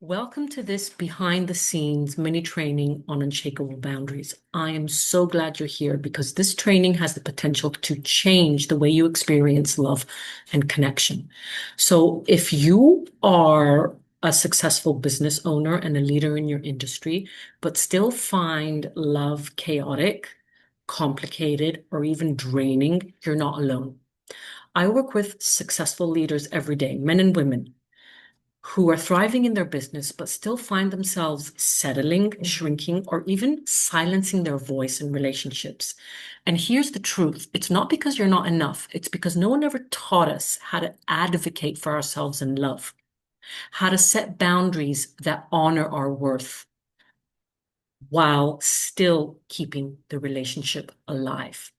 Welcome to this behind the scenes mini training on unshakable boundaries. I am so glad you're here because this training has the potential to change the way you experience love and connection. So, if you are a successful business owner and a leader in your industry, but still find love chaotic, complicated, or even draining, you're not alone. I work with successful leaders every day, men and women who are thriving in their business but still find themselves settling, shrinking, or even silencing their voice in relationships. And here's the truth. It's not because you're not enough. It's because no one ever taught us how to advocate for ourselves in love, how to set boundaries that honor our worth while still keeping the relationship alive.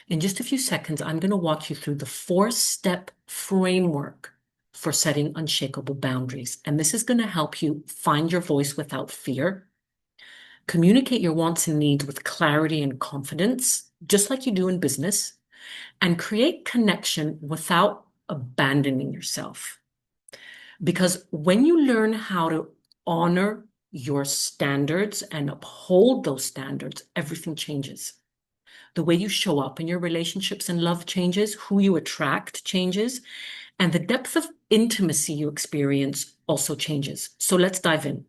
In just a few seconds, I'm going to walk you through the four-step framework for setting unshakable boundaries. And this is going to help you find your voice without fear, communicate your wants and needs with clarity and confidence, just like you do in business, and create connection without abandoning yourself. Because when you learn how to honor your standards and uphold those standards, everything changes. The way you show up in your relationships and love changes, who you attract changes, and the depth of intimacy you experience also changes. So let's dive in.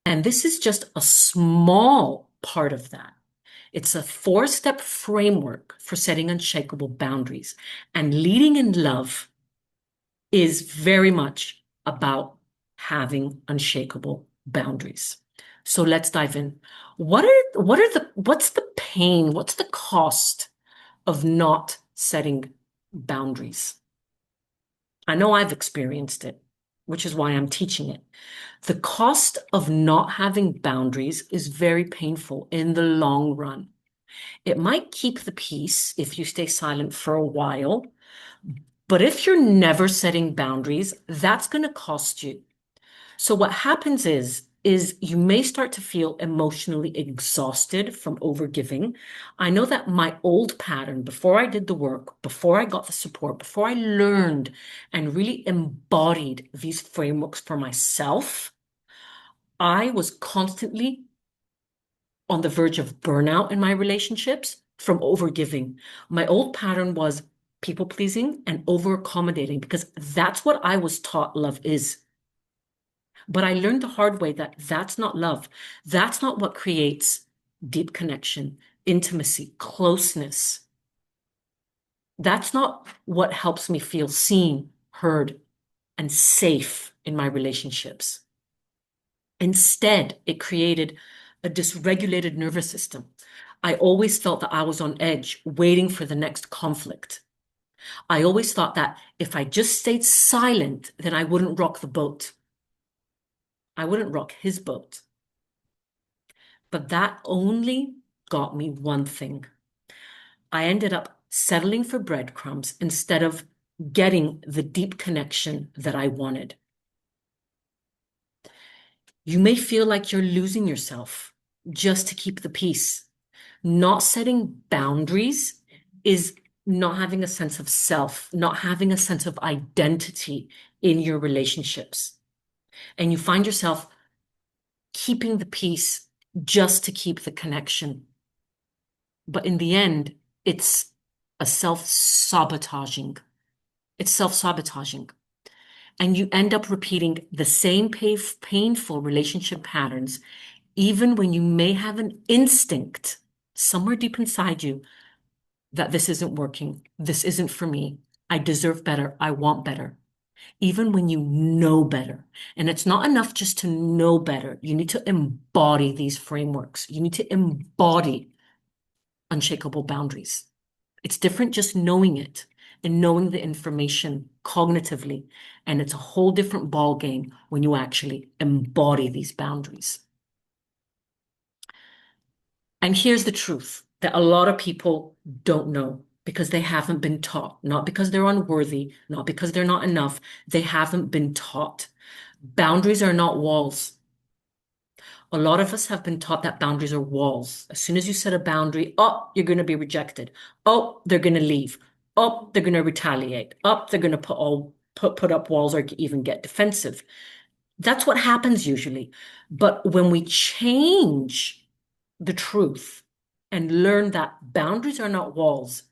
And this is just a small part of that. It's a four-step framework for setting unshakable boundaries. And leading in love is very much about having unshakable boundaries. So let's dive in. What's the pain? What's the cost of not setting boundaries? I know I've experienced it, which is why I'm teaching it. The cost of not having boundaries is very painful in the long run. It might keep the peace if you stay silent for a while, but if you're never setting boundaries, that's going to cost you. So what happens is you may start to feel emotionally exhausted from overgiving. I know that my old pattern, before I did the work, before I got the support, before I learned and really embodied these frameworks for myself, I was constantly on the verge of burnout in my relationships from overgiving. My old pattern was people pleasing and over accommodating because that's what I was taught love is. But I learned the hard way that that's not love. That's not what creates deep connection, intimacy, closeness. That's not what helps me feel seen, heard, and safe in my relationships. Instead, it created a dysregulated nervous system. I always felt that I was on edge, waiting for the next conflict. I always thought that if I just stayed silent, then I wouldn't rock the boat. I wouldn't rock his boat. But that only got me one thing. I ended up settling for breadcrumbs instead of getting the deep connection that I wanted. You may feel like you're losing yourself just to keep the peace. Not setting boundaries is not having a sense of self, not having a sense of identity in your relationships. And you find yourself keeping the peace just to keep the connection. But in the end, it's a self-sabotaging. It's self-sabotaging. And you end up repeating the same painful relationship patterns, even when you may have an instinct somewhere deep inside you that this isn't working. This isn't for me. I deserve better. I want better. Even when you know better. And it's not enough just to know better. You need to embody these frameworks. You need to embody unshakable boundaries. It's different just knowing it and knowing the information cognitively. And it's a whole different ball game when you actually embody these boundaries. And here's the truth that a lot of people don't know because they haven't been taught, not because they're unworthy, not because they're not enough. They haven't been taught. Boundaries are not walls. A lot of us have been taught that boundaries are walls. As soon as you set a boundary, oh, you're going to be rejected. Oh, they're going to leave. Oh, they're going to retaliate. Oh, they're going to put up walls or even get defensive. That's what happens usually. But when we change the truth and learn that boundaries are not walls,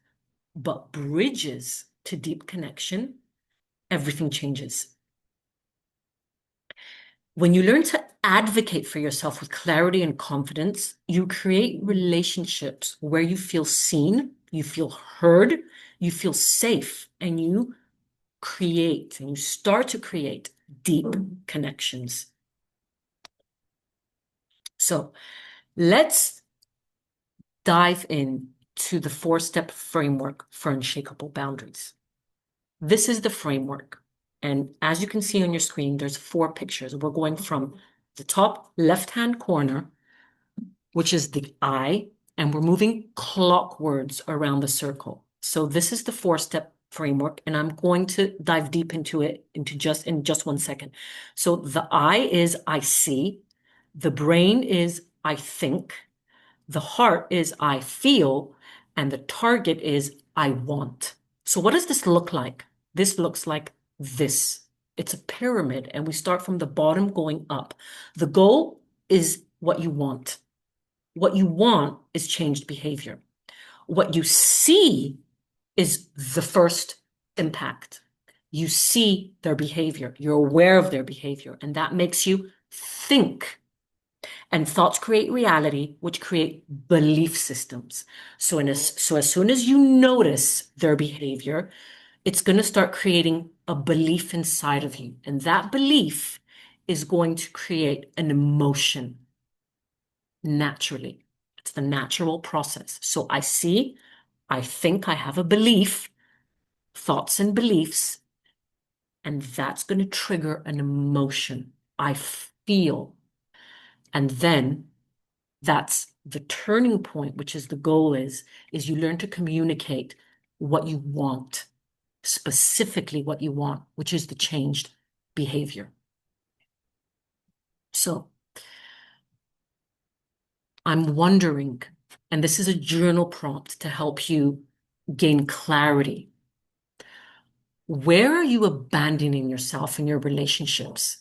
but bridges to deep connection, everything changes. When you learn to advocate for yourself with clarity and confidence, you create relationships where you feel seen, you feel heard, you feel safe, and you start to create deep connections. So let's dive in to the four-step framework for unshakable boundaries. This is the framework. And as you can see on your screen, there's four pictures. We're going from the top left-hand corner, which is the I, and we're moving clockwards around the circle. So this is the four-step framework, and I'm going to dive deep into it in just 1 second. So the I is I see, the brain is I think, the heart is I feel, and the target is I want. So what does this look like? This looks like this. It's a pyramid, and we start from the bottom going up. The goal is what you want. What you want is changed behavior. What you see is the first impact. You see their behavior, you're aware of their behavior, and that makes you think. And thoughts create reality, which create belief systems. So as soon as you notice their behavior, it's going to start creating a belief inside of you. And that belief is going to create an emotion naturally. It's the natural process. So I see, I think, I have a belief, thoughts and beliefs, and that's going to trigger an emotion. I feel. And then that's the turning point, which is the goal is you learn to communicate what you want, specifically what you want, which is the changed behavior. So I'm wondering, and this is a journal prompt to help you gain clarity. Where are you abandoning yourself in your relationships?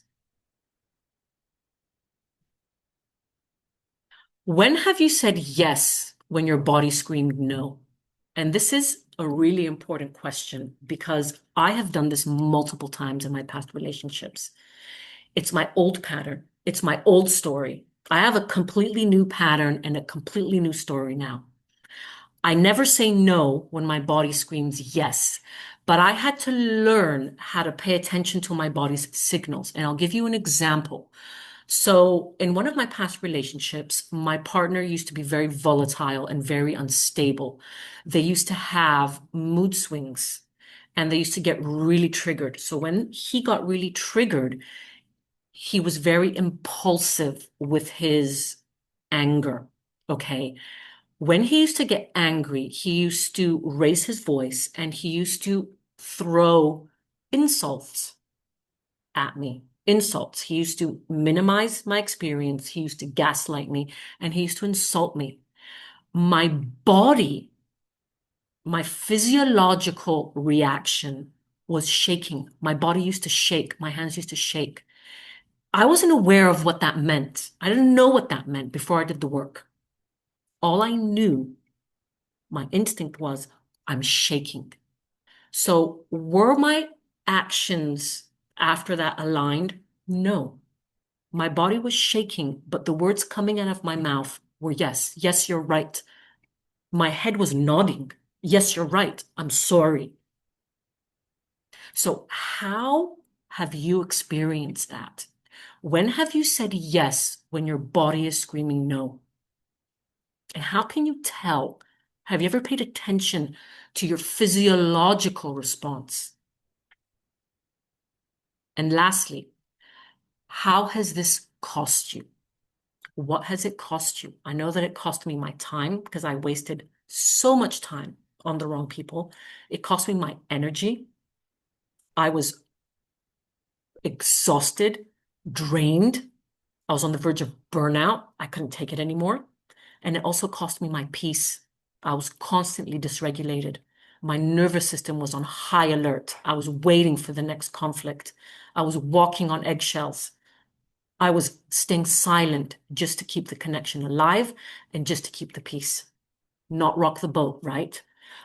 When have you said yes when your body screamed no? And this is a really important question because I have done this multiple times in my past relationships. It's my old pattern. It's my old story. I have a completely new pattern and a completely new story now. I never say no when my body screams yes, but I had to learn how to pay attention to my body's signals. And I'll give you an example. So, in one of my past relationships, my partner used to be very volatile and very unstable. They used to have mood swings and they used to get really triggered. So, when he got really triggered, he was very impulsive with his anger. Okay. When he used to get angry, he used to raise his voice and he used to throw insults at me. Insults. He used to minimize my experience. He used to gaslight me and he used to insult me. My body, my physiological reaction was shaking. My body used to shake. My hands used to shake. I wasn't aware of what that meant. I didn't know what that meant before I did the work. All I knew, my instinct was, I'm shaking. So were my actions after that aligned? No. My body was shaking, but the words coming out of my mouth were yes, yes, you're right. My head was nodding. Yes, you're right. I'm sorry. So, how have you experienced that? When have you said yes when your body is screaming no? And how can you tell? Have you ever paid attention to your physiological response? And lastly, how has this cost you? What has it cost you? I know that it cost me my time because I wasted so much time on the wrong people. It cost me my energy. I was exhausted, drained. I was on the verge of burnout. I couldn't take it anymore. And it also cost me my peace. I was constantly dysregulated. My nervous system was on high alert. I was waiting for the next conflict. I was walking on eggshells. I was staying silent just to keep the connection alive and just to keep the peace, not rock the boat, right?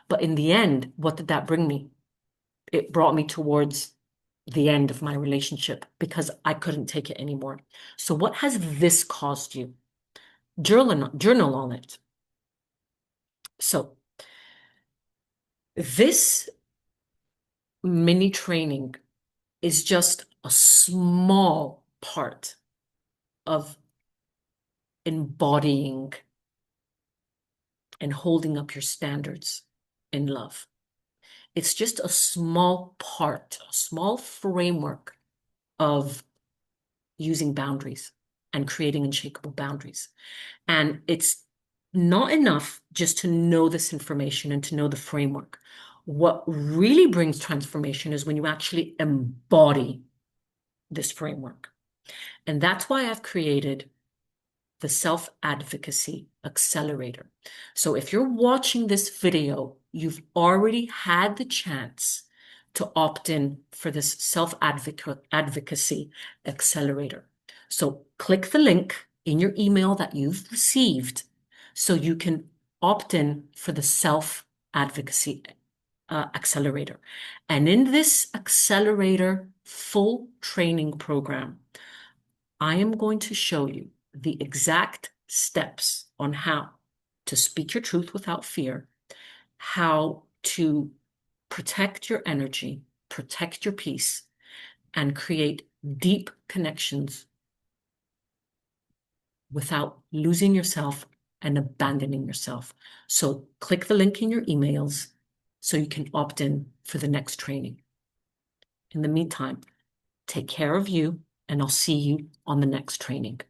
But in the end, what did that bring me? It brought me towards the end of my relationship because I couldn't take it anymore. So what has this caused you? Journal on it. So this mini training is just a small part of embodying and holding up your standards in love. It's just a small part, a small framework of using boundaries and creating unshakable boundaries. And it's not enough just to know this information and to know the framework. What really brings transformation is when you actually embody this framework. And that's why I've created the self-advocacy accelerator. So if you're watching this video, you've already had the chance to opt in for this self-advocacy accelerator. So click the link in your email that you've received so you can opt in for the self-advocacy accelerator. And in this accelerator full training program, I am going to show you the exact steps on how to speak your truth without fear, how to protect your energy, protect your peace, and create deep connections without losing yourself and abandoning yourself. So click the link in your emails so you can opt in for the next training. In the meantime, take care of you, and I'll see you on the next training.